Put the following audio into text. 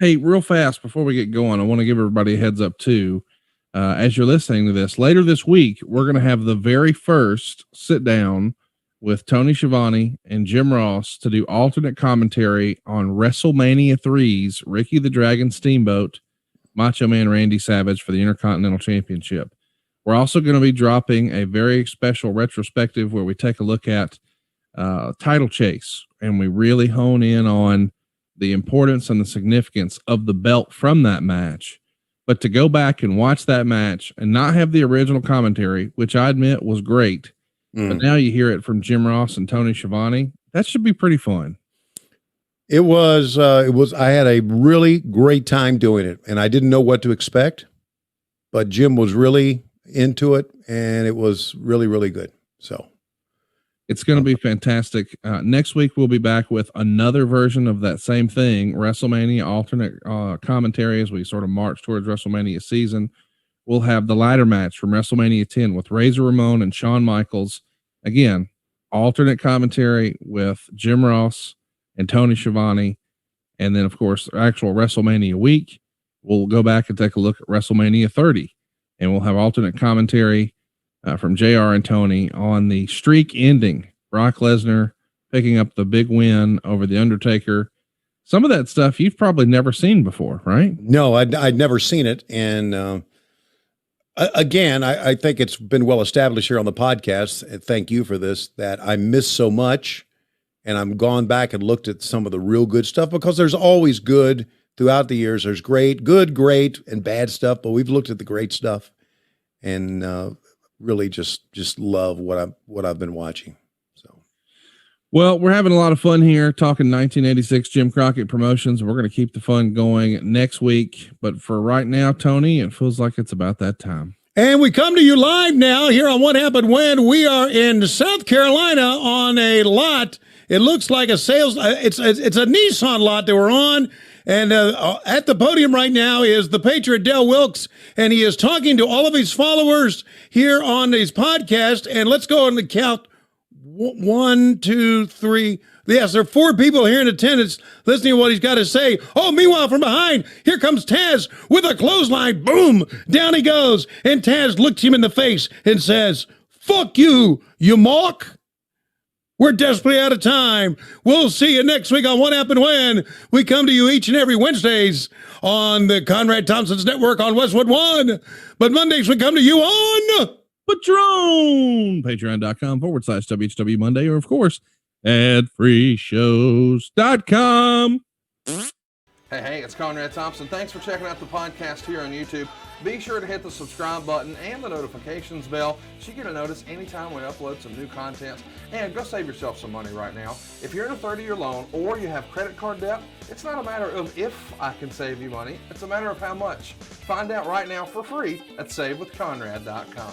Hey, real fast before we get going, I want to give everybody a heads up too. As you're listening to this, later this week, we're going to have the very first sit down with Tony Schiavone and Jim Ross to do alternate commentary on WrestleMania 3's Ricky the Dragon Steamboat, Macho Man Randy Savage for the Intercontinental Championship. We're also going to be dropping a very special retrospective where we take a look at title chase and we really hone in on the importance and the significance of the belt from that match. But to go back and watch that match and not have the original commentary, which I admit was great, but now you hear it from Jim Ross and Tony Schiavone, that should be pretty fun. It was, I had a really great time doing it, and I didn't know what to expect, but Jim was really into it, and it was really, really good. So it's going to be fantastic. Next week, we'll be back with another version of that same thing, WrestleMania alternate commentary as we sort of march towards WrestleMania season. We'll have the ladder match from WrestleMania 10 with Razor Ramon and Shawn Michaels. Again, alternate commentary with Jim Ross and Tony Schiavone. And then, of course, actual WrestleMania week, we'll go back and take a look at WrestleMania 30. And we'll have alternate commentary from JR and Tony on the streak ending, Brock Lesnar picking up the big win over The Undertaker. Some of that stuff you've probably never seen before, right? No, I'd never seen it. And again, I think it's been well established here on the podcast. Thank you for this, that I missed so much. And I'm gone back and looked at some of the real good stuff, because there's always good throughout the years. There's great, and bad stuff, but we've looked at the great stuff and really just love what I've been watching. So, well, we're having a lot of fun here talking 1986 Jim Crockett Promotions. We're going to keep the fun going next week, but for right now, Tony, it feels like it's about that time. And we come to you live now here on What Happened When. We are in South Carolina on a lot. It looks like a sales. It's a Nissan lot that we're on. And at the podium right now is the Patriot Dale Wilkes, and he is talking to all of his followers here on his podcast. And let's go on the count. 1, 2, 3. Yes, there are 4 people here in attendance listening to what he's got to say. Oh, meanwhile, from behind, here comes Taz with a clothesline. Boom! Down he goes. And Taz looks him in the face and says, "Fuck you, you mock." We're desperately out of time. We'll see you next week on What Happened When. We come to you each and every Wednesdays on the Conrad Thompson's Network on Westwood One. But Mondays we come to you on Patreon, patreon.com/WHW Monday, or of course, adfreeshows.com. Hey, it's Conrad Thompson. Thanks for checking out the podcast here on YouTube. Be sure to hit the subscribe button and the notifications bell so you get a notice anytime we upload some new content. And go save yourself some money right now. If you're in a 30-year loan or you have credit card debt, it's not a matter of if I can save you money. It's a matter of how much. Find out right now for free at SaveWithConrad.com.